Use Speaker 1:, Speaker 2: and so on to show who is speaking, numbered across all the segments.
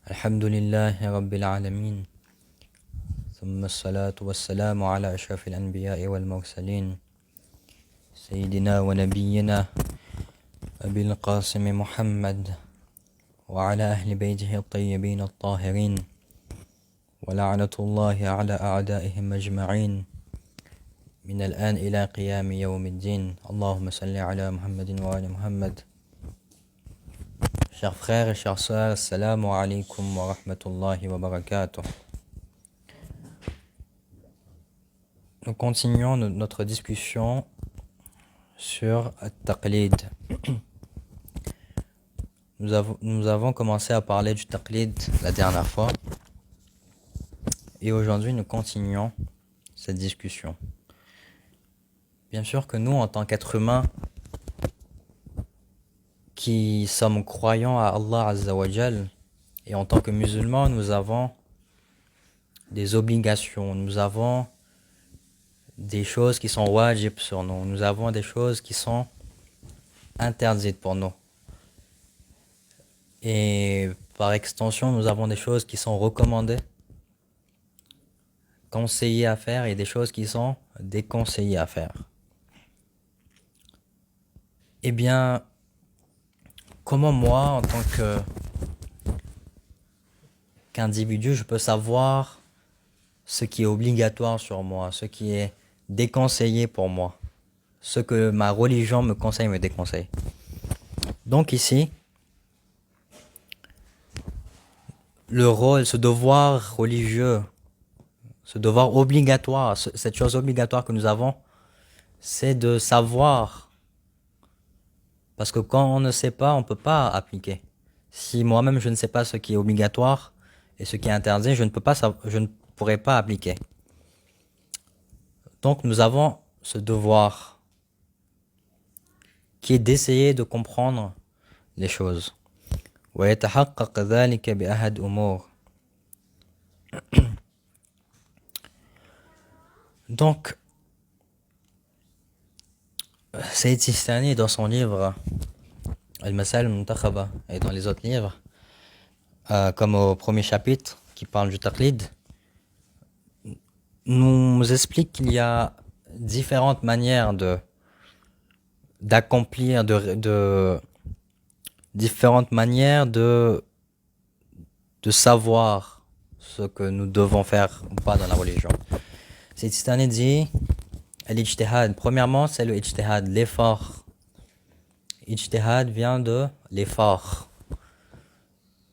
Speaker 1: الحمد لله رب العالمين ثم الصلاة والسلام على أشرف الأنبياء والمرسلين سيدنا ونبينا أبي القاسم محمد وعلى أهل بيته الطيبين الطاهرين ولعنة الله على أعدائهم أجمعين من الآن إلى قيام يوم الدين اللهم صل على محمد وعلى محمد. Chers frères et chères sœurs, assalamu alaikum wa rahmatullahi wa barakatuh. Nous continuons notre discussion sur At-Taqlid. Nous avons commencé à parler du Taqlid la dernière fois. Et aujourd'hui, nous continuons cette discussion. Bien sûr que nous, en tant qu'êtres humains, qui sommes croyants à Allah Azza wa Jal, et en tant que musulmans, nous avons des obligations, nous avons des choses qui sont wajib sur nous, nous avons des choses qui sont interdites pour nous. Et par extension, nous avons des choses qui sont recommandées, conseillées à faire, et des choses qui sont déconseillées à faire. Eh bien, comment moi, en tant qu'individu, je peux savoir ce qui est obligatoire sur moi, ce qui est déconseillé pour moi, ce que ma religion me conseille, me déconseille. Donc ici, le rôle, ce devoir religieux, ce devoir obligatoire, cette chose obligatoire que nous avons, c'est de savoir. Parce que quand on ne sait pas, on ne peut pas appliquer. Si moi-même je ne sais pas ce qui est obligatoire et ce qui est interdit, je ne pourrai pas appliquer. Donc nous avons ce devoir qui est d'essayer de comprendre les choses. ويتحقق ذلك بأحد أمور. Donc, Sayyid Sistani, dans son livre Al-Masal al-Muntakhaba, et dans les autres livres, comme au premier chapitre qui parle du taqlid, nous explique qu'il y a différentes manières d'accomplir, différentes manières de savoir ce que nous devons faire ou pas dans la religion. Sayyid Sistani dit Al-Ijtihad, premièrement, c'est le Ijtihad, l'effort. Ijtihad vient de l'effort.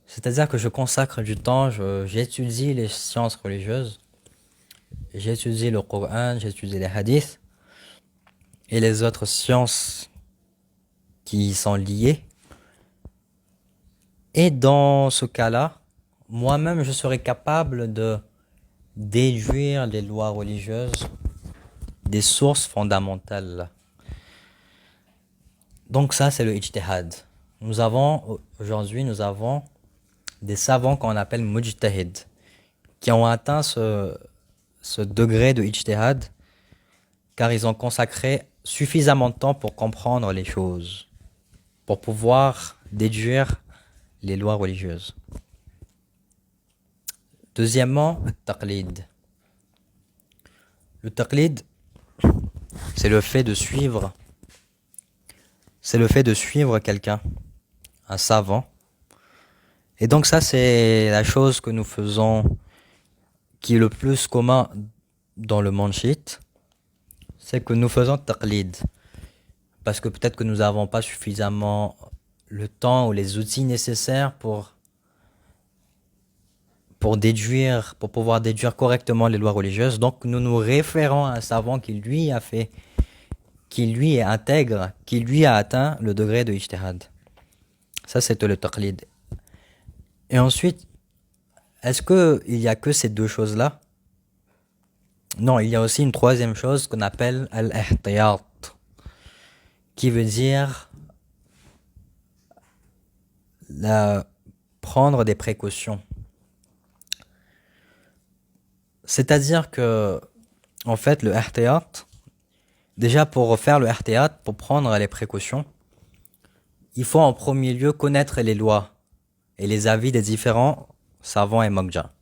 Speaker 1: C'est-à-dire que je consacre du temps, j'étudie les sciences religieuses, j'étudie le Coran, j'étudie les hadiths et les autres sciences qui y sont liées. Et dans ce cas-là, moi-même, je serai capable de déduire les lois religieuses des sources fondamentales. Donc ça, c'est le ijtihad. Aujourd'hui, nous avons des savants qu'on appelle mujtahid, qui ont atteint ce degré de ijtihad, car ils ont consacré suffisamment de temps pour comprendre les choses, pour pouvoir déduire les lois religieuses. Deuxièmement, le taqlid. Le taqlid, c'est le fait de suivre quelqu'un, un savant. Et donc ça, c'est la chose que nous faisons qui est le plus commun dans le monde chiite, c'est que nous faisons taqlid. Parce que peut-être que nous n'avons pas suffisamment le temps ou les outils nécessaires pour pouvoir déduire correctement les lois religieuses. Donc nous nous référons à un savant qui lui est intègre, qui lui a atteint le degré de ijtihad. Ça, c'est le taqlid. Et ensuite, est-ce qu'il n'y a que ces deux choses-là? Non, il y a aussi une troisième chose qu'on appelle al-ihtiyat, qui veut dire prendre des précautions. C'est-à-dire que, en fait, le ihtiyat, déjà pour faire le ihtiyat, pour prendre les précautions, il faut en premier lieu connaître les lois et les avis des différents savant et Mokja.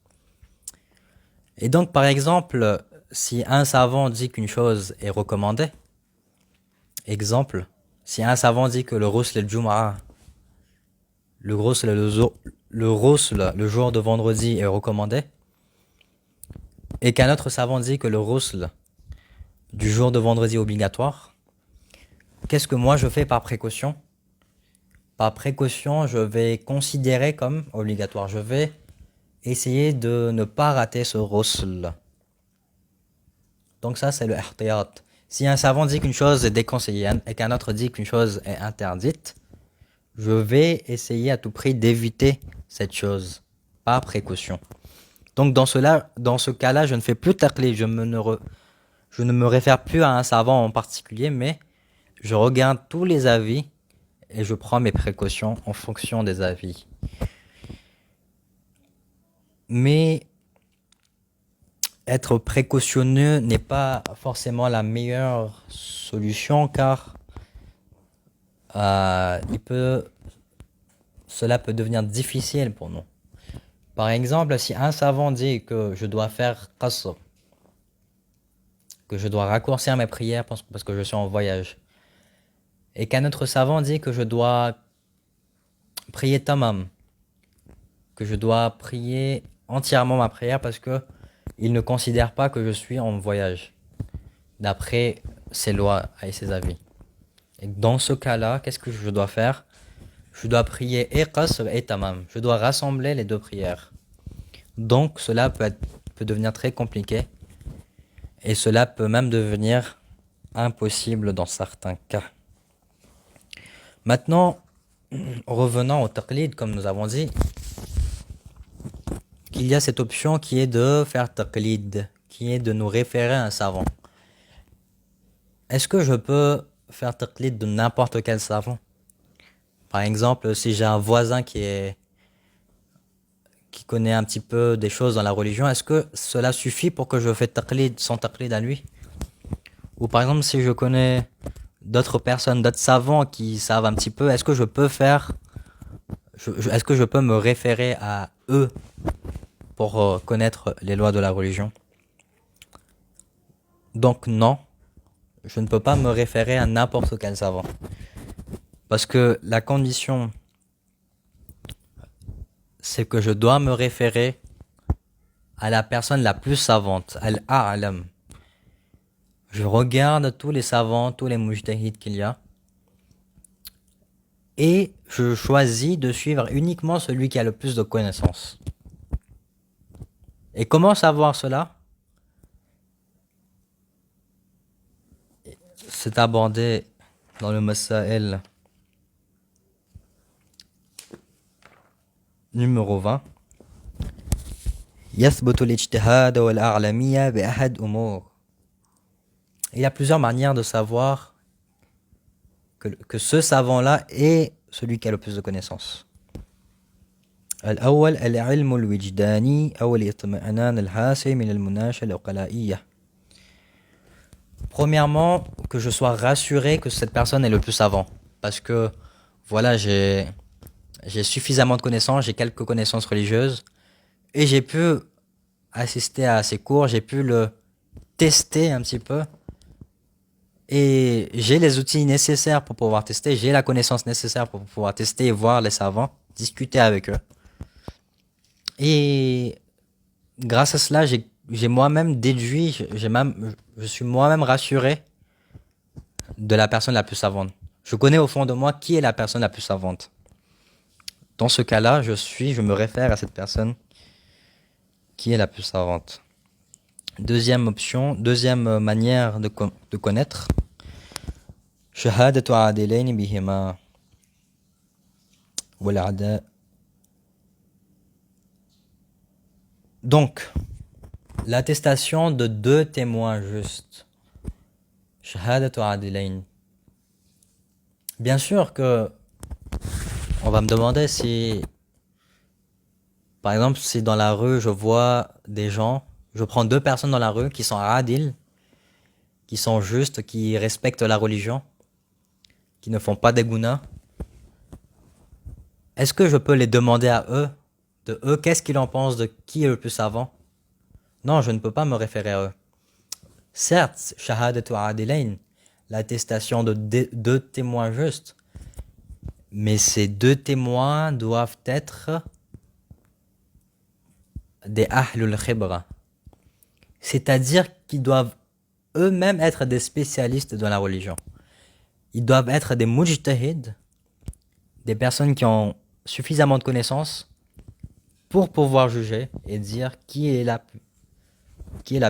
Speaker 1: Et donc, par exemple, si un savant dit qu'une chose est recommandée, exemple, si un savant dit que le Ghusl al-Jum'a, le Ghusl, le jour de vendredi est recommandé, et qu'un autre savant dit que le Ghusl du jour de vendredi est obligatoire, qu'est-ce que moi je fais par précaution? Par précaution, je vais considérer comme obligatoire. Je vais essayer de ne pas rater ce ghusl. Donc ça, c'est le ihtiyat. Si un savant dit qu'une chose est déconseillée et qu'un autre dit qu'une chose est interdite, je vais essayer à tout prix d'éviter cette chose, par précaution. Donc dans ce cas-là, je ne fais plus taqlid, je ne me réfère plus à un savant en particulier, mais je regarde tous les avis et je prends mes précautions en fonction des avis. Mais être précautionneux n'est pas forcément la meilleure solution car cela peut devenir difficile pour nous. Par exemple, si un savant dit que je dois faire qasr, que je dois raccourcir mes prières parce que je suis en voyage, et qu'un autre savant dit que je dois prier tamam, que je dois prier entièrement ma prière parce que il ne considère pas que je suis en voyage, d'après ses lois et ses avis. Et dans ce cas-là, qu'est-ce que je dois faire? Je dois prier et qasr et tamam. Je dois rassembler les deux prières. Donc cela peut devenir très compliqué et cela peut même devenir impossible dans certains cas. Maintenant, revenons au taqlid, comme nous avons dit, qu'il y a cette option qui est de faire taqlid, qui est de nous référer à un savant. Est-ce que je peux faire taqlid de n'importe quel savant? Par exemple, si j'ai un voisin qui connaît un petit peu des choses dans la religion, est-ce que cela suffit pour que je fasse taqlid, son taqlid à lui? Ou par exemple, si je connais d'autres personnes, d'autres savants qui savent un petit peu, est-ce que je peux est-ce que je peux me référer à eux pour connaître les lois de la religion? Donc non, je ne peux pas me référer à n'importe quel savant. Parce que la condition, c'est que je dois me référer à la personne la plus savante, al-a'lam. Je regarde tous les savants, tous les mujtahid qu'il y a, et je choisis de suivre uniquement celui qui a le plus de connaissances. Et comment savoir cela? C'est abordé dans le Masail numéro 20. يثبت الاجتهاد والأعلمية بأحد أمور. Il y a plusieurs manières de savoir que ce savant-là est celui qui a le plus de connaissances. الأول العلم الوجداني أو الاطمئنان الحاصل من المناقشة العقلائية. Premièrement, que je sois rassuré que cette personne est le plus savant. Parce que, voilà, j'ai suffisamment de connaissances, j'ai quelques connaissances religieuses, et j'ai pu assister à ses cours, j'ai pu le tester un petit peu, et j'ai les outils nécessaires pour pouvoir tester, j'ai la connaissance nécessaire pour pouvoir tester et voir les savants, discuter avec eux. Et grâce à cela, j'ai moi-même déduit, je suis moi-même rassuré de la personne la plus savante. Je connais au fond de moi qui est la personne la plus savante. Dans ce cas-là, je me réfère à cette personne qui est la plus savante. Deuxième option, deuxième manière de connaître. Shahadatu adilayn bihima wal ada. Donc, l'attestation de deux témoins justes. Shahadatu adilayn. Bien sûr que on va me demander si, par exemple, si dans la rue je vois des gens, je prends deux personnes dans la rue qui sont adil, qui sont justes, qui respectent la religion, qui ne font pas des gounas. Est-ce que je peux les demander à eux de eux, qu'est-ce qu'ils en pensent de qui est le plus savant? Non, je ne peux pas me référer à eux. Certes, shahadatu adilain, l'attestation de deux témoins justes, mais ces deux témoins doivent être des ahlul khibra, c'est-à-dire qu'ils doivent eux-mêmes être des spécialistes dans la religion. Ils doivent être des mujtahid, des personnes qui ont suffisamment de connaissances pour pouvoir juger et dire qui est la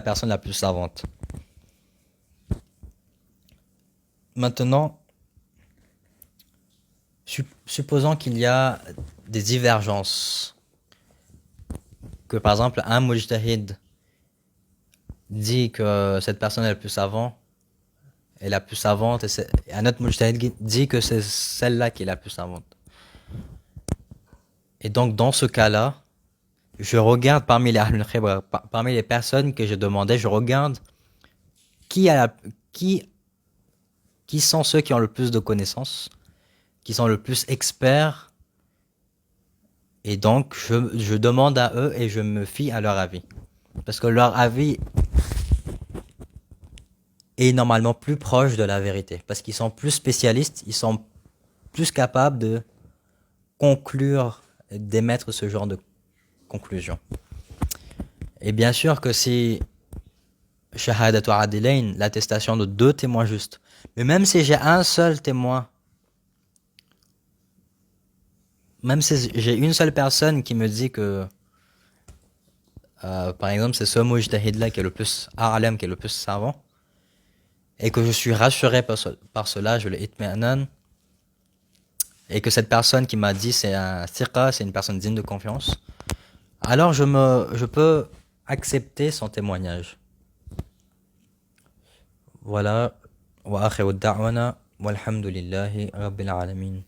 Speaker 1: personne la plus savante. Maintenant, supposons qu'il y a des divergences. Que par exemple, un mujtahid dit que cette personne est la plus savante, et un autre mujtahid dit que c'est celle-là qui est la plus savante. Et donc, dans ce cas-là, je regarde parmi les ahlul khibra, parmi les personnes que je demandais, je regarde qui sont ceux qui ont le plus de connaissances, qui sont le plus experts, et donc je demande à eux et je me fie à leur avis. Parce que leur avis est normalement plus proche de la vérité. Parce qu'ils sont plus spécialistes, ils sont plus capables de conclure, d'émettre ce genre de conclusion. Et bien sûr que si shahadatu adilain, l'attestation de deux témoins justes, mais même si j'ai un seul témoin, même si j'ai une seule personne qui me dit que par exemple c'est ce mujtahid là qui est le plus a'lam, qui est le plus savant, et que je suis rassuré par cela, je le itmi'anan, et que cette personne qui m'a dit c'est un thiqa, c'est une personne digne de confiance, alors je peux accepter son témoignage. Voilà. Wa akhiru da'wana walhamdulillahi rabbil alamin.